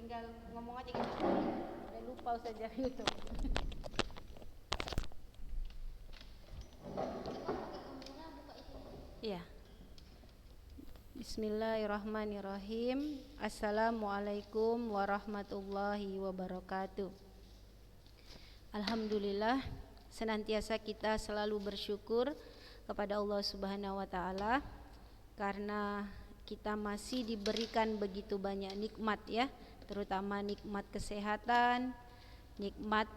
tinggal ngomong aja gitu. Udah lupa saja YouTube. Iya. Bismillahirrahmanirrahim. Assalamualaikum warahmatullahi wabarakatuh. Alhamdulillah, senantiasa kita selalu bersyukur kepada Allah Subhanahu wa taala karena kita masih diberikan begitu banyak nikmat ya, terutama nikmat kesehatan, nikmat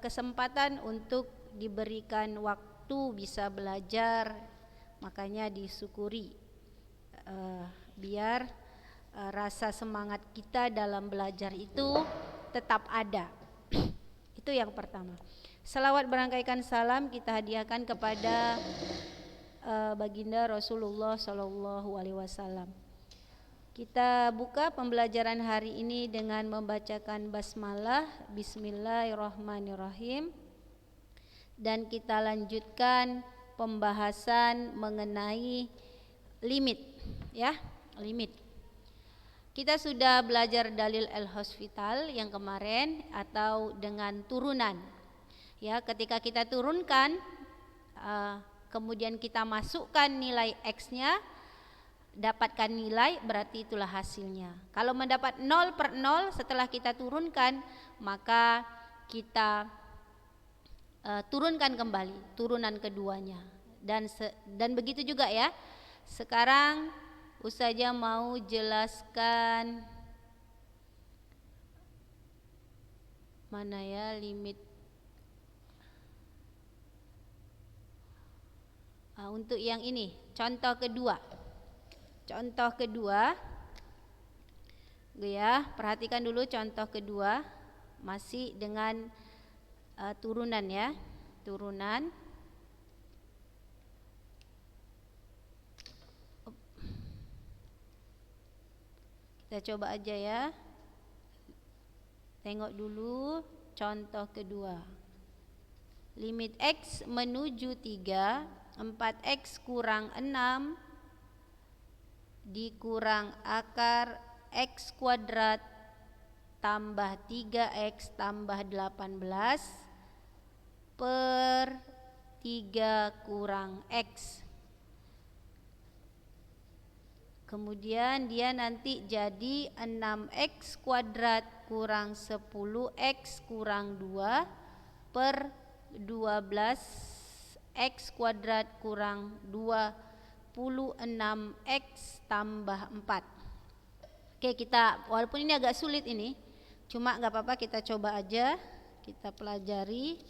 kesempatan untuk diberikan waktu bisa belajar, makanya disyukuri biar rasa semangat kita dalam belajar itu tetap ada. Itu yang pertama. Selawat berangkaikan salam kita hadiahkan kepada baginda Rasulullah Shallallahu Alaihi Wasallam. Kita buka pembelajaran hari ini dengan membacakan basmalah, Bismillahirrahmanirrahim, dan kita lanjutkan pembahasan mengenai limit, ya, limit. Kita sudah belajar dalil al-hospital yang kemarin atau dengan turunan. Ya, ketika kita turunkan, kemudian kita masukkan nilai X-nya, dapatkan nilai, berarti itulah hasilnya. Kalau mendapat 0/0 setelah kita turunkan, maka kita turunkan kembali turunan keduanya. Dan begitu juga ya. Sekarang Ustazah mau jelaskan mana ya limit untuk yang ini, contoh kedua ya, perhatikan dulu contoh kedua, masih dengan turunan ya, turunan. Kita coba aja ya, tengok dulu contoh kedua. Limit X menuju 3, 4X kurang 6 dikurang akar X kuadrat tambah 3X tambah 18 per 3 kurang X. Kemudian dia nanti jadi 6X kuadrat kurang 10X kurang 2 per 12X kuadrat kurang 26X tambah 4. Oke, kita walaupun ini agak sulit ini, cuma gak apa-apa, kita coba aja, kita pelajari.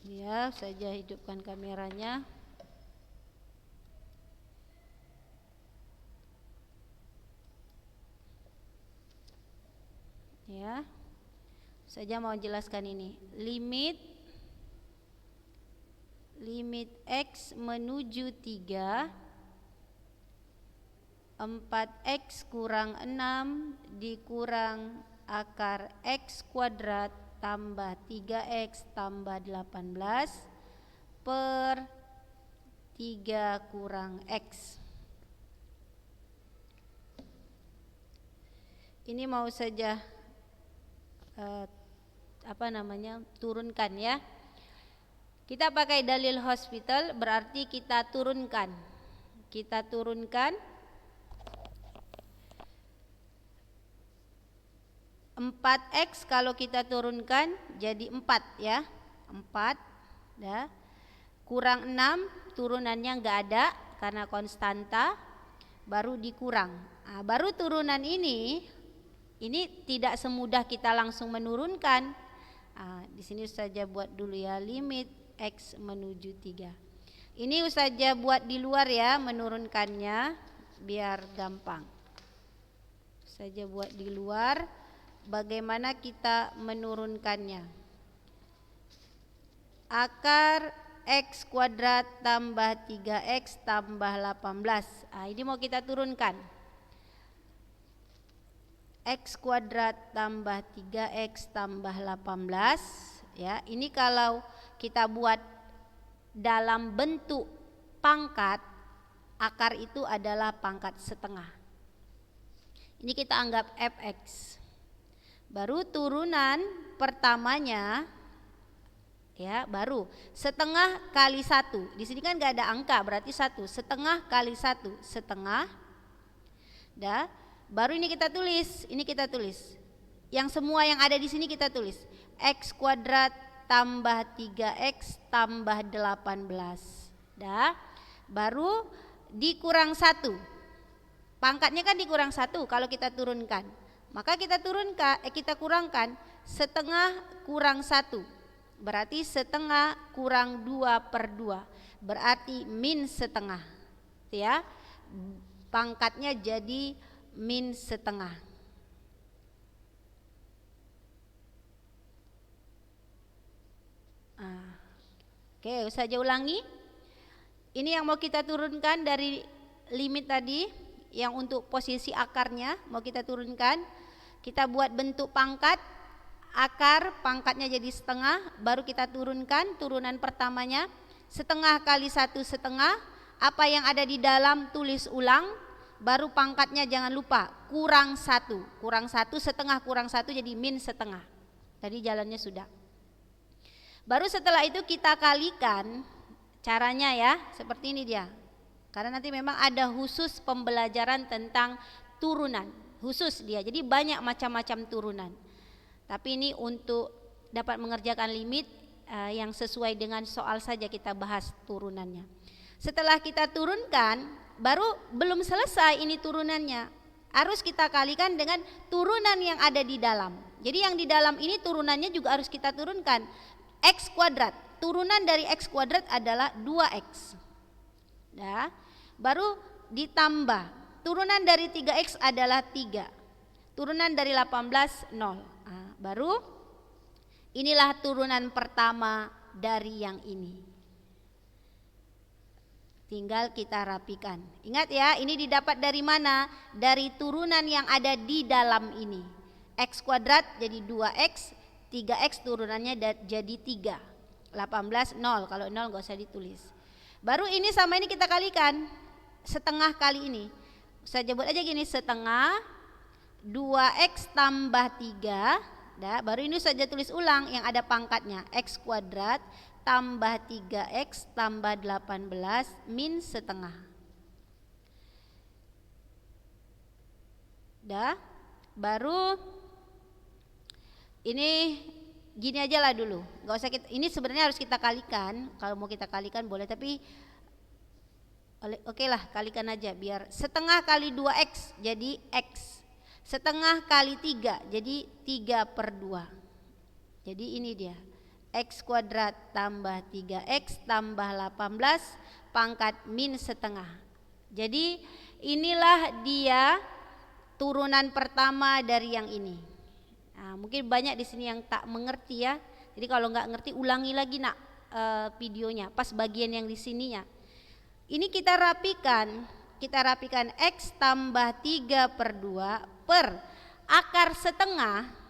Ya, saja hidupkan kameranya. Ya, saja mau jelaskan ini. Limit X menuju 3, 4X kurang 6 dikurang akar X kuadrat tambah 3X tambah 18 per 3 kurang X. Ini mau saja turunkan ya. Kita pakai dalil hospital, berarti kita turunkan 4X kalau kita turunkan jadi 4 ya, 4 ya. Kurang 6 turunannya enggak ada karena konstanta, baru dikurang. Baru turunan ini tidak semudah kita langsung menurunkan. Di sini saja buat dulu ya, limit X menuju 3. Ini saja buat di luar ya, menurunkannya biar gampang. Saja buat di luar bagaimana kita menurunkannya. Akar X kuadrat tambah 3X tambah 18. Ini mau kita turunkan. X kuadrat tambah 3X tambah 18 ya. Ini kalau kita buat dalam bentuk pangkat, akar itu adalah pangkat setengah. Ini kita anggap fx. Baru turunan pertamanya ya, baru setengah kali 1. Di sini kan nggak ada angka, berarti 1. Setengah kali 1, setengah. Dah, baru ini kita tulis. Yang semua yang ada di sini kita tulis. X kuadrat tambah 3x tambah 18. Dah, baru dikurang 1. Pangkatnya kan dikurang 1 kalau kita turunkan. Maka kita kurangkan setengah kurang 1. Berarti setengah kurang 2/2. Berarti min setengah. Ya. Pangkatnya jadi min setengah. Oke, saja ulangi. Ini yang mau kita turunkan dari limit tadi, yang untuk posisi akarnya mau kita turunkan. Kita buat bentuk pangkat, akar pangkatnya jadi setengah, baru kita turunkan turunan pertamanya. Setengah kali 1 setengah, apa yang ada di dalam tulis ulang, baru pangkatnya jangan lupa kurang 1. Kurang 1, setengah kurang 1 jadi min setengah. Tadi jalannya sudah. Baru setelah itu kita kalikan. Caranya ya seperti ini dia. Karena nanti memang ada khusus pembelajaran tentang turunan, khusus dia. Jadi banyak macam-macam turunan. Tapi ini untuk dapat mengerjakan limit yang sesuai dengan soal saja kita bahas turunannya. Setelah kita turunkan, baru belum selesai ini turunannya. Harus kita kalikan dengan turunan yang ada di dalam. Jadi yang di dalam ini turunannya juga harus kita turunkan. X kuadrat, turunan dari X kuadrat adalah 2X. Nah, baru ditambah, turunan dari 3X adalah 3. Turunan dari 18, 0. Nah, baru inilah turunan pertama dari yang ini. Tinggal kita rapikan. Ingat ya, ini didapat dari mana? Dari turunan yang ada di dalam ini. X kuadrat jadi 2X, 3X turunannya jadi 3. 18, 0. Kalau 0 gak usah ditulis. Baru ini sama ini kita kalikan. Setengah kali ini. Saya buat aja gini, setengah 2X tambah 3. Dah, baru ini saja tulis ulang yang ada pangkatnya. X kuadrat tambah 3X tambah 18 min setengah. Dah, baru ini gini aja lah dulu. Gak usah ini sebenarnya harus kita kalikan. Kalau mau kita kalikan boleh, tapi oke lah kalikan aja biar setengah kali 2X jadi X. Setengah kali 3 jadi 3/2. Jadi ini dia. X kuadrat tambah 3X tambah 18 pangkat min setengah. Jadi inilah dia turunan pertama dari yang ini. Nah, mungkin banyak di sini yang tak mengerti ya. Jadi kalau nggak ngerti ulangi lagi nak videonya pas bagian yang di sininya. Ini kita rapikan X tambah 3/2 per akar setengah.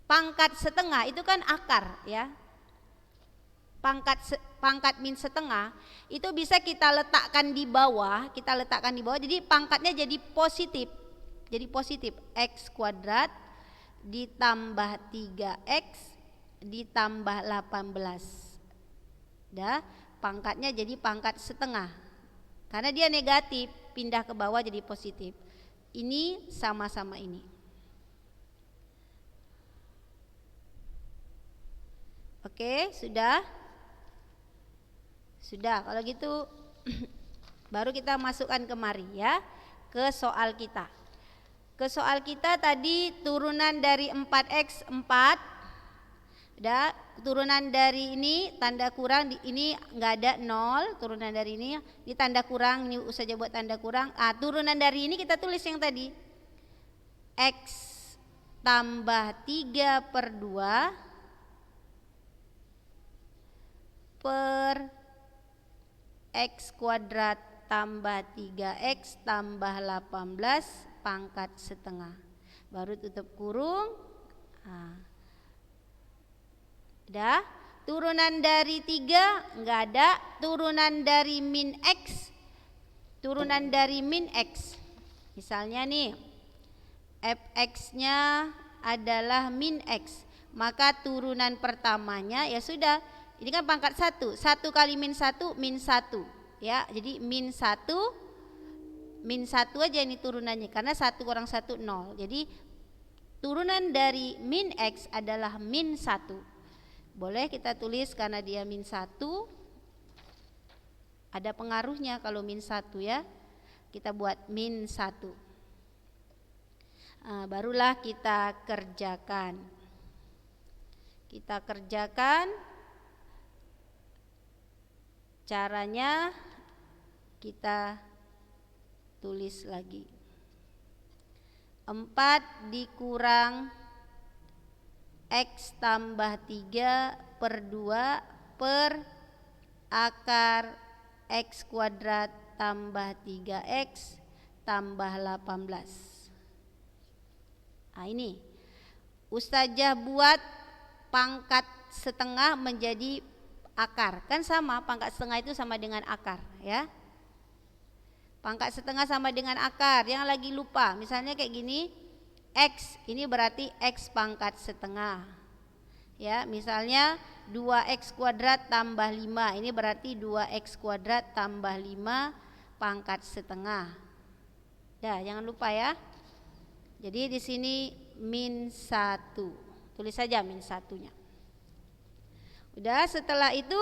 Pangkat setengah itu kan akar ya. Pangkat min setengah itu bisa kita letakkan di bawah, jadi pangkatnya jadi positif. Jadi positif X kuadrat ditambah 3X ditambah 18. Dah, pangkatnya jadi pangkat setengah. Karena dia negatif, pindah ke bawah jadi positif. Ini sama-sama ini. Oke, sudah? Sudah, kalau gitu baru kita masukkan kemari ya, ke soal kita. Ke soal kita tadi turunan dari 4X 4. Udah, turunan dari ini tanda kurang, ini enggak ada 0, turunan dari ini tanda kurang, ini saja buat tanda kurang. Turunan dari ini kita tulis yang tadi. X tambah 3/2 per X kuadrat tambah 3X tambah 18 pangkat setengah. Baru tutup kurung. Udah, turunan dari 3 enggak ada, turunan dari min X. Misalnya nih, fx-nya adalah min x, maka turunan pertamanya ya sudah, ini kan pangkat 1, 1 kali min 1 min 1 ya, jadi min 1 aja ini turunannya, karena 1 kurang 1 0, jadi turunan dari min x adalah min 1. Boleh kita tulis karena dia min 1, ada pengaruhnya kalau min 1 ya, kita buat min 1. Barulah kita kerjakan. Kita kerjakan, caranya kita tulis lagi. 4 dikurang x tambah 3 per 2 per akar x kuadrat tambah 3x tambah 18. Nah ini Ustazah buat pangkat setengah menjadi akar, kan sama, pangkat setengah itu sama dengan akar ya. Pangkat setengah sama dengan akar, yang lagi lupa misalnya kayak gini, x ini berarti x pangkat setengah ya, misalnya 2x kuadrat tambah 5, ini berarti 2x kuadrat tambah 5 pangkat setengah ya, jangan lupa ya. Jadi di sini min 1, tulis saja min 1-nya. Udah, setelah itu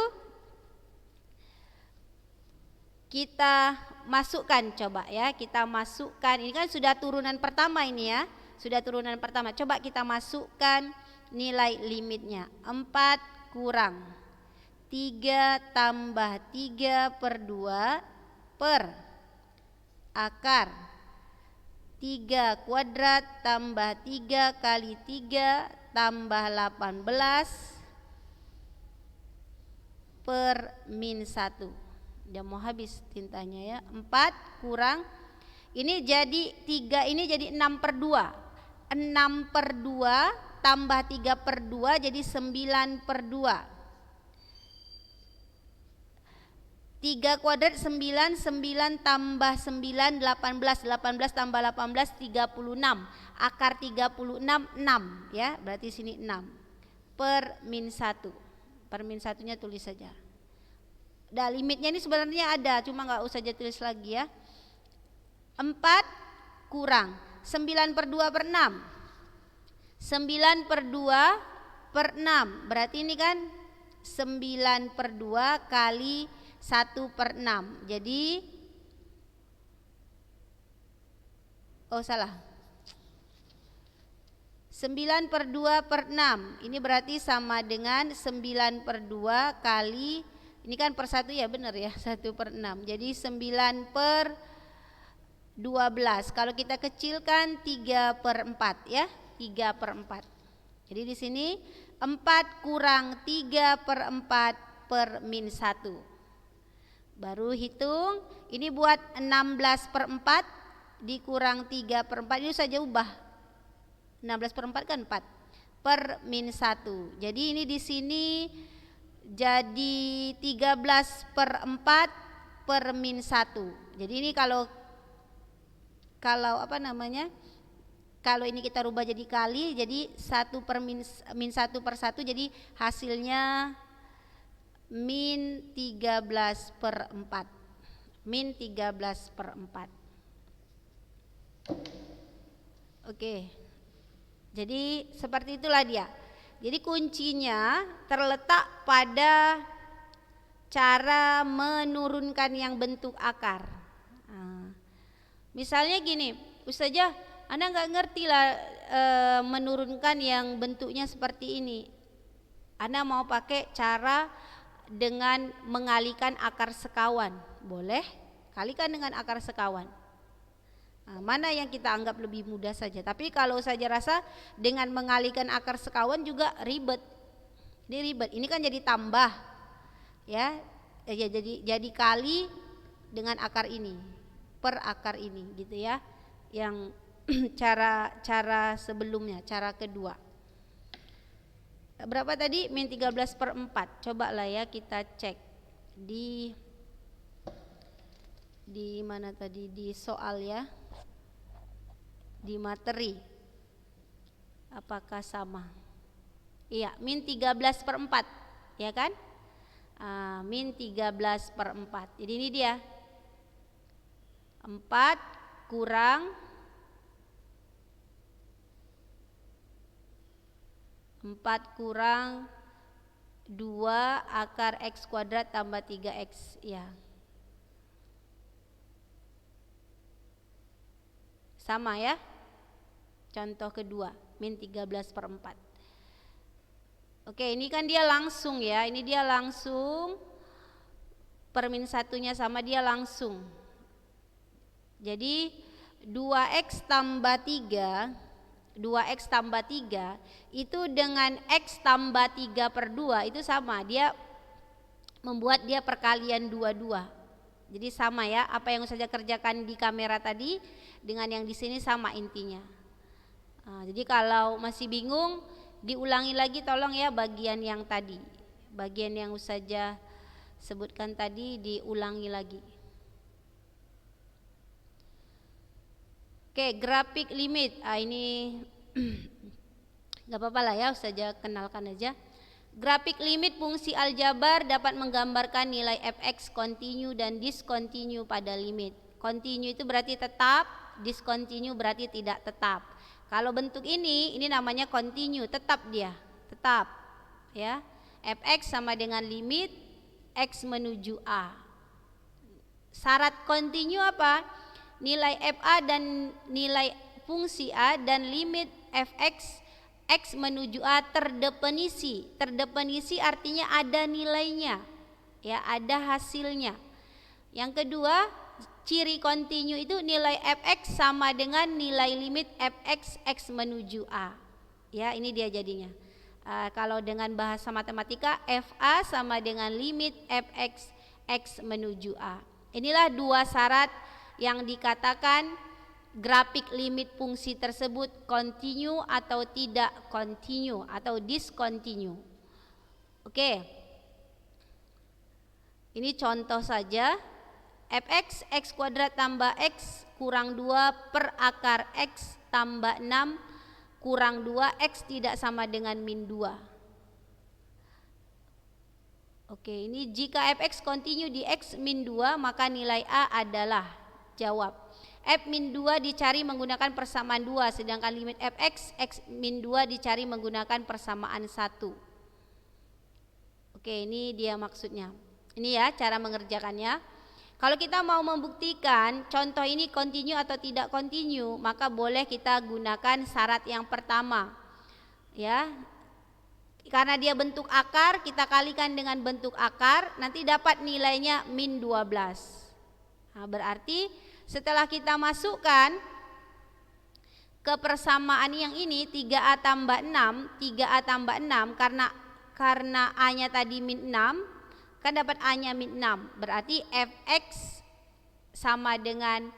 kita masukkan, coba ya, kita masukkan, ini kan sudah turunan pertama ini ya, sudah turunan pertama, coba kita masukkan nilai limitnya. 4 kurang 3 tambah 3 per 2 per akar 3 kuadrat tambah 3 kali 3 tambah 18 per min 1. Udah mau habis tintanya ya. 4 kurang, ini jadi 3, ini jadi 6 per 2. 6 per 2 tambah 3 per 2 jadi 9 per 2. 3 kuadrat 9, 9 tambah 9 18, 18 tambah 18 36. Akar 36 6 ya, berarti sini 6 per min 1. Per min 1-nya tulis saja. Nah, limitnya ini sebenarnya ada, cuma nggak usah tulis lagi ya. 4 kurang 9 per 2 per 6. 9 per 2 per 6, berarti ini kan 9 per 2 kali 1 per 6. Jadi salah, 9 per 2 per 6, ini berarti sama dengan 9 per 2 kali, ini kan per 1 ya, benar ya, 1 per 6. Jadi 9 per 12. Kalau kita kecilkan 3 per 4 ya, 3 per 4. Jadi di sini 4 kurang 3 per 4 per min 1. Baru hitung, ini buat 16 per 4 dikurang 3 per 4, ini saja ubah. 16 per 4 kan 4 per min 1. Jadi ini di sini jadi 13 per 4 per min 1. Jadi ini kalau apa namanya, kalau ini kita rubah jadi kali, jadi 1 per min 1 per 1, jadi hasilnya min 13 per 4. Min 13 per 4. Oke. Jadi seperti itulah dia. Jadi kuncinya terletak pada cara menurunkan yang bentuk akar. Misalnya gini, Ustazah, Anda nggak ngerti lah menurunkan yang bentuknya seperti ini. Anda mau pakai cara dengan mengalihkan akar sekawan, boleh? Kalikan dengan akar sekawan. Mana yang kita anggap lebih mudah saja. Tapi kalau saja rasa dengan mengalihkan akar sekawan juga ribet. Ini ribet. Ini kan jadi tambah, ya. Jadi kali dengan akar ini per akar ini, gitu ya. Yang cara sebelumnya, cara kedua. Berapa tadi? Min 13 per 4. Cobalah ya kita cek di mana tadi, di soal ya. di materi. Apakah sama? Iya, min 13/4, ya kan? Min 13/4. Jadi ini dia 4 kurang 2 akar X kuadrat tambah 3X, ya. Sama ya. Contoh kedua, min 13/4. Oke, ini kan dia langsung ya. Ini dia langsung, per min satunya sama, dia langsung. Jadi 2X tambah 3 itu dengan X tambah 3/2 itu sama. Dia membuat dia perkalian 2. Jadi sama ya, apa yang saja kerjakan di kamera tadi dengan yang di sini sama intinya. Jadi kalau masih bingung, diulangi lagi tolong ya bagian yang tadi. Bagian yang saja sebutkan tadi diulangi lagi. Oke, grafik limit. Ini gak apa-apa lah ya, saja kenalkan aja. Grafik limit fungsi aljabar dapat menggambarkan nilai fx kontinu dan diskontinu pada limit. Kontinu itu berarti tetap, diskontinu berarti tidak tetap. Kalau bentuk ini namanya kontinu, tetap dia, tetap ya. Fx sama dengan limit x menuju a. Syarat kontinu apa? Nilai fa dan nilai fungsi a dan limit fx x menuju a terdefinisi. Terdefinisi artinya ada nilainya, ya, ada hasilnya. Yang kedua, ciri kontinu itu nilai fx sama dengan nilai limit fx x menuju a. Ya, ini dia jadinya. Kalau dengan bahasa matematika, fa sama dengan limit fx x menuju a. Inilah dua syarat yang dikatakan grafik limit fungsi tersebut kontinu atau tidak kontinu atau diskontinu. Oke. Ini contoh saja. Fx x kuadrat tambah x kurang 2 per akar x tambah 6 kurang 2 x tidak sama dengan min 2. Oke, ini jika fx kontinu di x min 2 maka nilai a adalah, jawab, f min 2 dicari menggunakan persamaan 2, sedangkan limit fx x min 2 dicari menggunakan persamaan 1. Oke, ini dia maksudnya. Ini ya cara mengerjakannya. Kalau kita mau membuktikan contoh ini kontinu atau tidak kontinu, maka boleh kita gunakan syarat yang pertama. Ya. Karena dia bentuk akar, kita kalikan dengan bentuk akar, nanti dapat nilainya min 12. Nah, berarti setelah kita masukkan ke persamaan yang ini 3a tambah 6 karena a-nya tadi min 6, kan dapat a-nya min 6. Berarti fx sama dengan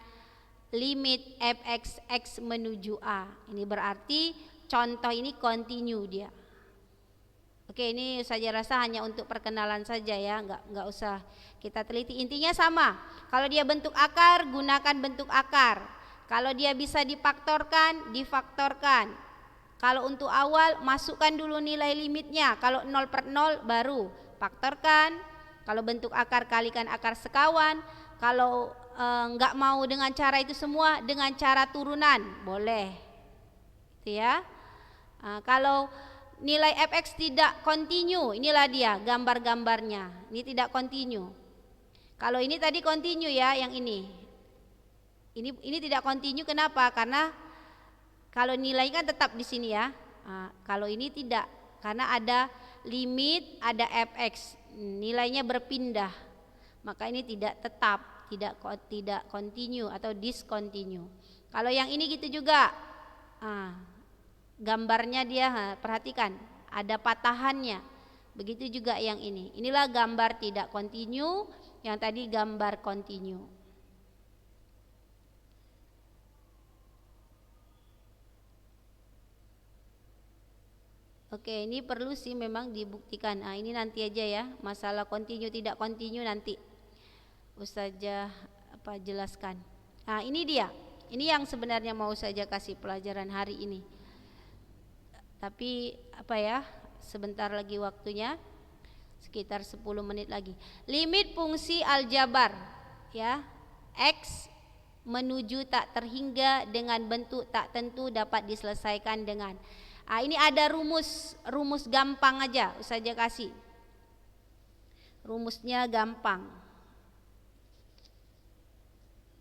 limit fx x menuju a. Ini berarti contoh ini kontinu dia. Oke, ini saja rasa hanya untuk perkenalan saja ya, enggak usah kita teliti. Intinya sama. Kalau dia bentuk akar, gunakan bentuk akar. Kalau dia bisa difaktorkan, difaktorkan. Kalau untuk awal, masukkan dulu nilai limitnya. Kalau 0/0 baru faktorkan. Kalau bentuk akar, kalikan akar sekawan. Kalau enggak mau dengan cara itu semua, dengan cara turunan boleh. Itu ya. Kalau nilai fx tidak kontinu, inilah dia gambar-gambarnya. Ini tidak kontinu. Kalau ini tadi kontinu ya, yang ini. Ini tidak kontinu, kenapa? Karena kalau nilai kan tetap di sini ya. Kalau ini tidak, karena ada limit, ada fx, nilainya berpindah. Maka ini tidak tetap, tidak kontinu atau diskontinu. Kalau yang ini gitu juga. Gambarnya dia, perhatikan, ada patahannya. Begitu juga yang ini. Inilah gambar tidak kontinu, yang tadi gambar kontinu. Oke, ini perlu sih memang dibuktikan. Ini nanti aja ya, masalah kontinu tidak kontinu nanti Ustazah jelaskan. Ini dia. Ini yang sebenarnya mau saja kasih pelajaran hari ini. Tapi sebentar lagi waktunya, sekitar 10 menit lagi. Limit fungsi aljabar ya. X menuju tak terhingga dengan bentuk tak tentu dapat diselesaikan dengan. Ini ada rumus gampang aja, saja kasih. Rumusnya gampang.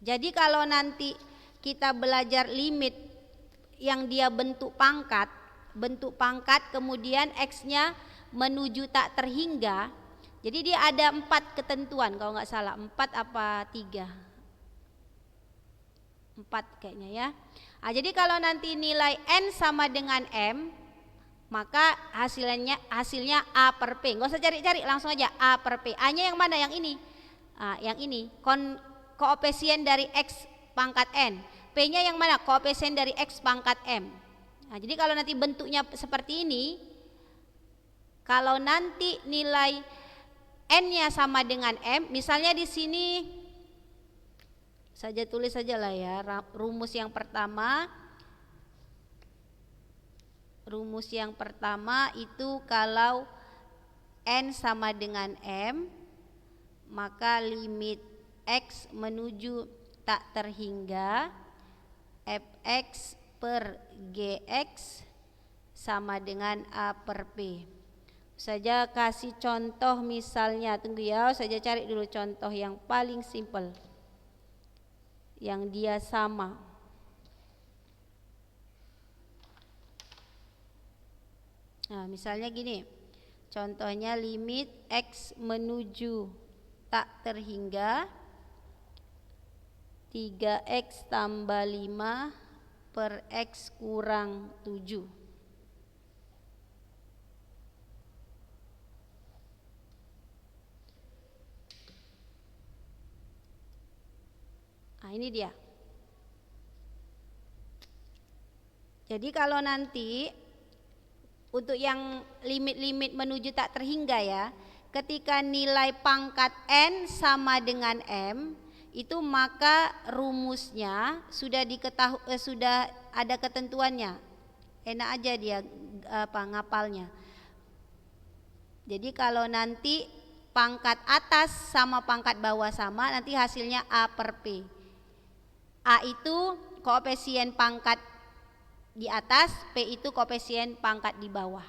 Jadi kalau nanti kita belajar limit yang dia bentuk pangkat kemudian X-nya menuju tak terhingga. Jadi dia ada 4 ketentuan kalau nggak salah, 4 apa 3? 4 kayaknya ya. Jadi kalau nanti nilai N sama dengan M, maka hasilnya A per P. Nggak usah cari-cari, langsung aja A per P. A-nya yang mana? Yang ini. Yang ini. Koefisien dari X pangkat N. P-nya yang mana? Koefisien dari X pangkat M. Jadi kalau nanti bentuknya seperti ini, kalau nanti nilai N-nya sama dengan M, misalnya di sini saja tulis saja lah ya, rumus yang pertama itu kalau N sama dengan M, maka limit X menuju tak terhingga Fx per Gx sama dengan A per P. Saja kasih contoh misalnya, tunggu ya, saja cari dulu contoh yang paling simpel yang dia sama. Misalnya gini, contohnya limit X menuju tak terhingga 3X tambah 5 per X kurang 7. Ini dia. Jadi kalau nanti untuk yang limit-limit menuju tak terhingga ya, ketika nilai pangkat N sama dengan M, itu maka rumusnya sudah sudah ada ketentuannya. Enak aja dia ngapalnya. Jadi kalau nanti pangkat atas sama pangkat bawah sama, nanti hasilnya A per P. A itu koefisien pangkat di atas, P itu koefisien pangkat di bawah.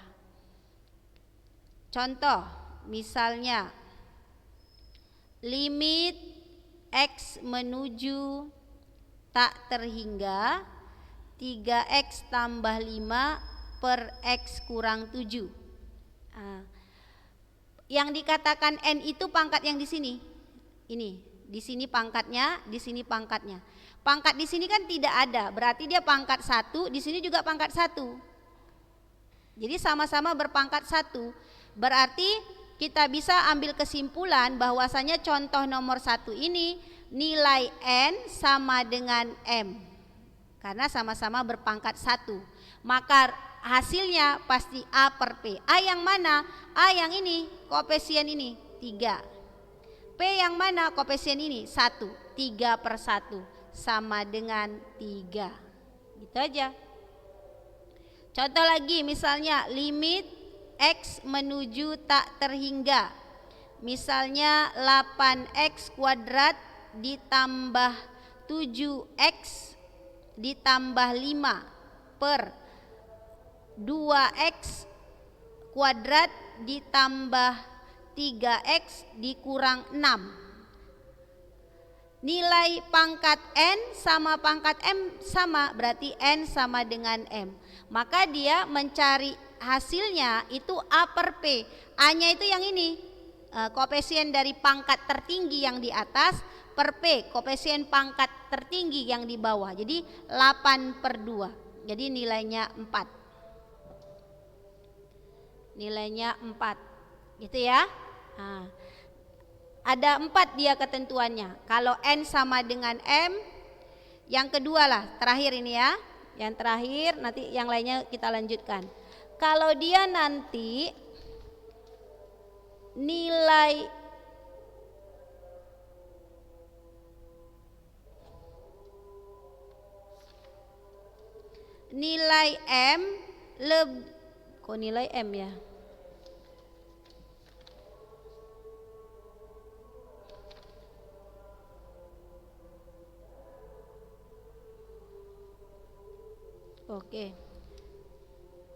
Contoh, misalnya limit X menuju tak terhingga 3X tambah 5 per X kurang 7. Yang dikatakan N itu pangkat yang di sini. Ini, di sini pangkatnya, di sini pangkatnya. Pangkat di sini kan tidak ada, berarti dia pangkat 1, di sini juga pangkat 1. Jadi sama-sama berpangkat 1. Berarti kita bisa ambil kesimpulan bahwasanya contoh nomor 1 ini nilai N sama dengan M. Karena sama-sama berpangkat 1. Maka hasilnya pasti A per P. A yang mana? A yang ini, koefisien ini 3. P yang mana? Koefisien ini 1. 3 per 1 sama dengan 3. Gitu aja. Contoh lagi misalnya limit X menuju tak terhingga. Misalnya 8X kuadrat ditambah 7X ditambah 5 per 2X kuadrat ditambah 3X dikurang 6. Nilai pangkat N sama pangkat M sama, berarti N sama dengan M. Maka dia mencari hasilnya itu A per P. A-nya itu yang ini, koefisien dari pangkat tertinggi yang di atas per P, koefisien pangkat tertinggi yang di bawah. Jadi 8 per 2. Jadi nilainya 4. Nilainya 4. Gitu ya. Ada 4 dia ketentuannya. Kalau N sama dengan M, yang kedua lah, terakhir ini ya. Yang terakhir, nanti yang lainnya kita lanjutkan. Kalau dia nanti nilai nilai M kok nilai M ya? Oke.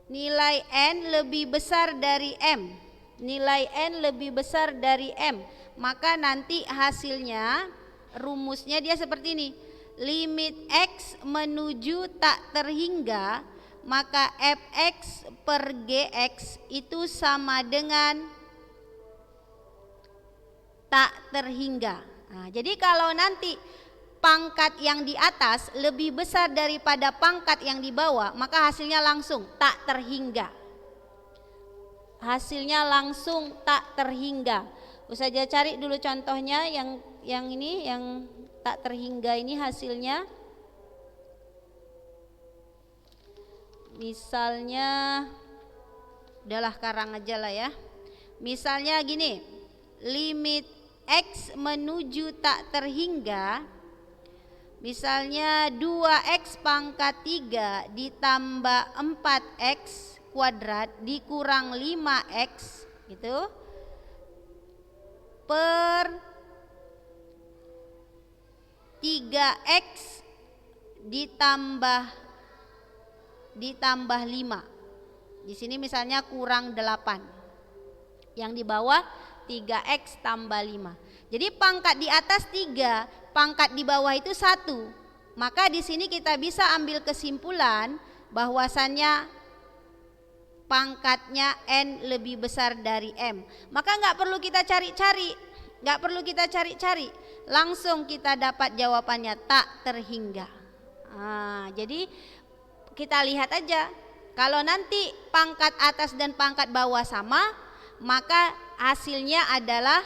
Nilai N lebih besar dari M. Nilai N lebih besar dari M. Maka nanti hasilnya, rumusnya dia seperti ini. Limit X menuju tak terhingga, maka Fx per Gx itu sama dengan tak terhingga. Nah, jadi kalau nanti pangkat yang di atas lebih besar daripada pangkat yang di bawah, maka hasilnya langsung tak terhingga. Hasilnya langsung tak terhingga. Ustazah cari dulu contohnya yang ini, yang tak terhingga ini hasilnya. Misalnya, udahlah karang aja lah ya. Misalnya gini, limit X menuju tak terhingga, misalnya 2x pangkat 3 ditambah 4x kuadrat dikurang 5x gitu per 3x ditambah 5. Di sini misalnya kurang 8. Yang di bawah 3x tambah 5. Jadi pangkat di atas 3, pangkat di bawah itu 1. Maka di sini kita bisa ambil kesimpulan bahwasannya pangkatnya N lebih besar dari M. Maka nggak perlu kita cari-cari, langsung kita dapat jawabannya tak terhingga. Jadi kita lihat aja, kalau nanti pangkat atas dan pangkat bawah sama, maka hasilnya adalah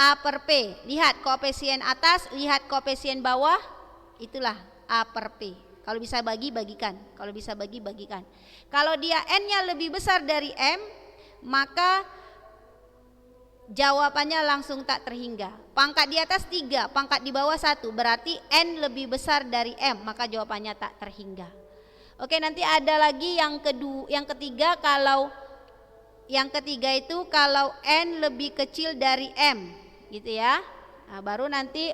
A per P. Lihat koefisien atas, lihat koefisien bawah, itulah A per P. Kalau bisa bagi-bagikan. Kalau dia N-nya lebih besar dari M, maka jawabannya langsung tak terhingga. Pangkat di atas 3, pangkat di bawah 1, berarti N lebih besar dari M, maka jawabannya tak terhingga. Oke, nanti ada lagi yang ketiga, kalau yang ketiga itu kalau N lebih kecil dari M, gitu ya. Nah, baru nanti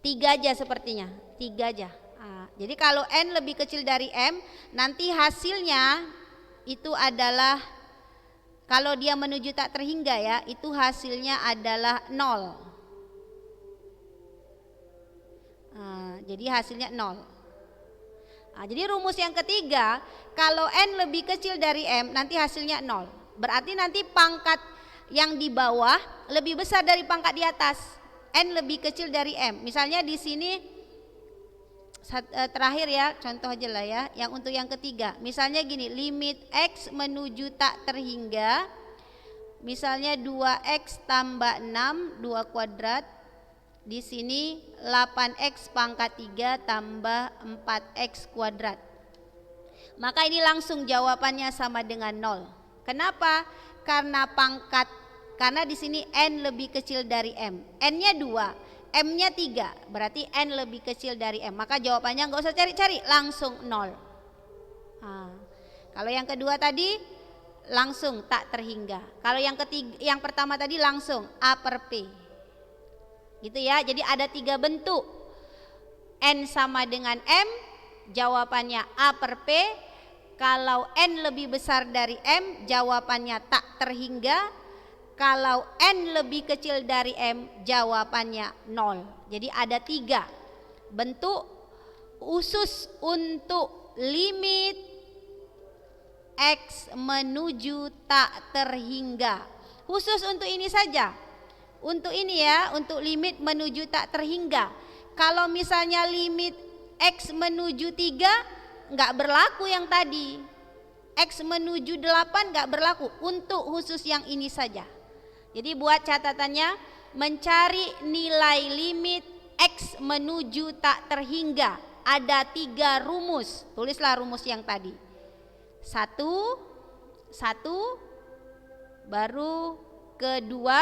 3 aja sepertinya, 3 aja. Jadi kalau N lebih kecil dari M, nanti hasilnya itu adalah, kalau dia menuju tak terhingga ya, itu hasilnya adalah 0. Jadi hasilnya 0. Jadi rumus yang ketiga, kalau N lebih kecil dari M, nanti hasilnya 0. Berarti nanti pangkat yang di bawah lebih besar dari pangkat di atas. N lebih kecil dari M. Misalnya di sini terakhir ya, contoh aja lah ya, yang untuk yang ketiga. Misalnya gini, limit X menuju tak terhingga, misalnya 2x tambah 6, 2 kuadrat, di sini 8x pangkat 3 tambah 4x kuadrat. Maka ini langsung jawabannya sama dengan 0. Kenapa? Karena di sini N lebih kecil dari M. N-nya 2, M-nya 3, berarti N lebih kecil dari M. Maka jawabannya nggak usah cari-cari, langsung 0. Kalau yang kedua tadi langsung tak terhingga. Kalau yang pertama tadi langsung A per P. Gitu ya. Jadi ada 3 bentuk. N sama dengan M, jawabannya A per P. Kalau N lebih besar dari M, jawabannya tak terhingga. Kalau N lebih kecil dari M, jawabannya 0. Jadi ada 3 bentuk khusus untuk limit X menuju tak terhingga. Khusus untuk ini saja. Untuk ini ya, untuk limit menuju tak terhingga. Kalau misalnya limit X menuju 3, nggak berlaku yang tadi. X menuju 8 nggak berlaku. Untuk khusus yang ini saja. Jadi buat catatannya, mencari nilai limit X menuju tak terhingga. Ada 3 rumus. Tulislah rumus yang tadi. 1, baru kedua,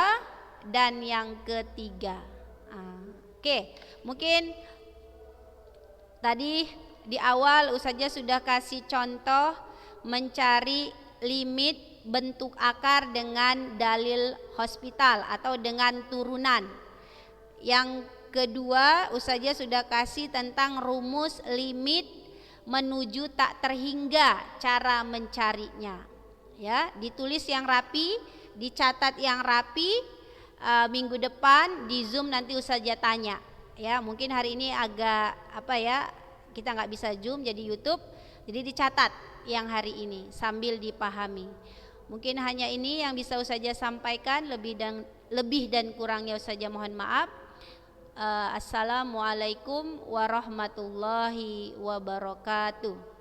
dan yang ketiga. Oke, mungkin tadi di awal Ustazah sudah kasih contoh mencari limit bentuk akar dengan dalil hospital atau dengan turunan. Yang kedua Ustazah sudah kasih tentang rumus limit menuju tak terhingga, cara mencarinya. Ya, ditulis yang rapi, dicatat yang rapi. Minggu depan di Zoom nanti Ustazah tanya. Ya, mungkin hari ini agak kita nggak bisa Zoom jadi YouTube, jadi dicatat yang hari ini sambil dipahami. Mungkin hanya ini yang bisa Ustazah sampaikan, lebih dan kurangnya Ustazah mohon maaf. Assalamualaikum warahmatullahi wabarakatuh.